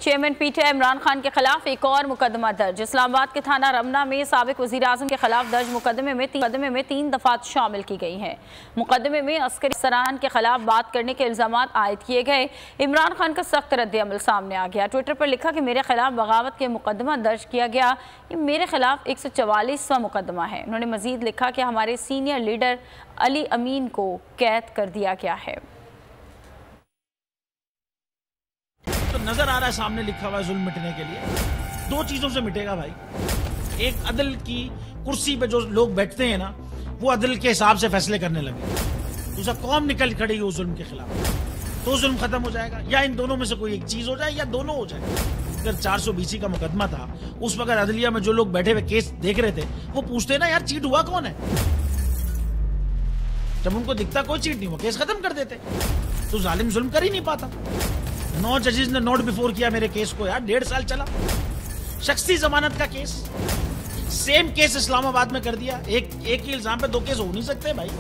Chairman PTI Imran Khan के खिलाफ एक और मुकदमा दर्ज। इस्लामाबाद के थाना रमना में साबिक वज़ीर-ए-आज़म के खिलाफ दर्ज मुकदमे में 3 दफात शामिल की गई हैं। मुकदमे में अस्करी सराहन के खिलाफ बात करने के इल्जामात आयद किए गए। इमरान खान का सख्त रद्द-ए-अमल सामने आ गया। ट्विटर पर लिखा कि मेरे खिलाफ बगावत के मुकदमा दर्ज किया गया। ये मेरे खिलाफ 144वां मुकदमा है। उन्होंने मजीद लिखा कि हमारे सीनियर लीडर अली अमीन को कैद कर दिया गया है। तो नजर आ रहा है सामने लिखा हुआ है जुल्म मिटने के लिए 2 चीजों से मिटेगा भाई। एक, अदल की कुर्सी पे जो लोग बैठते हैं ना, वो अदल के हिसाब से फैसले करने लगे। दूसरा, कौम निकल खड़ी हो जुल्म के खिलाफ, तो जुल्म खत्म हो जाएगा। या इन दोनों में से कोई एक चीज हो जाए या दोनों हो जाए। अगर 420 का मुकदमा था, उस वक्त अदलिया में जो लोग बैठे हुए केस देख रहे थे, वो पूछते ना यार चीट हुआ कौन है। जब उनको दिखता कोई चीट नहीं हुआ, केस खत्म कर देते। तो जालिम जुल्म कर ही नहीं पाता। 9 जजेस ने नोट बिफोर किया मेरे केस को यार, 1.5 साल चला। शख्सी जमानत का केस, सेम केस इस्लामाबाद में कर दिया। एक ही इल्जाम पे 2 केस हो नहीं सकते भाई।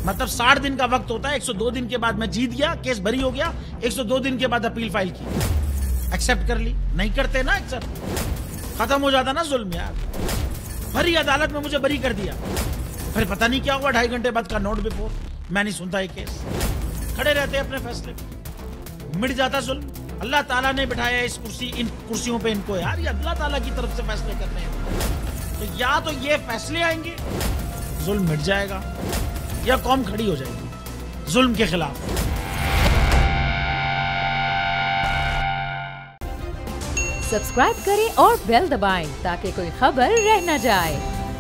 मतलब 60 दिन का वक्त होता है। 102 दिन के बाद मैं जीत गया, केस बरी हो गया। 102 दिन के बाद अपील फाइल की, एक्सेप्ट कर ली। नहीं करते ना एक्सेप्ट, खत्म हो जाता ना जुल्म यार। भरी अदालत में मुझे बरी कर दिया, फिर पता नहीं क्या हुआ 2.5 घंटे बाद का नोट बिफोर। मैं नहीं सुनता ये केस, खड़े रहते अपने फैसले पे, मिट जाता जुल्म। अल्लाह ताला ने बिठाया इन कुर्सियों पे इनको यार, ये अल्लाह ताला की तरफ से फैसले करने हैं। तो या तो ये फैसले आएंगे, जुल्म मिट जाएगा, या कौम खड़ी हो जाएगी जुल्म के खिलाफ। सब्सक्राइब करें और बेल दबाएं ताकि कोई खबर रह न जाए।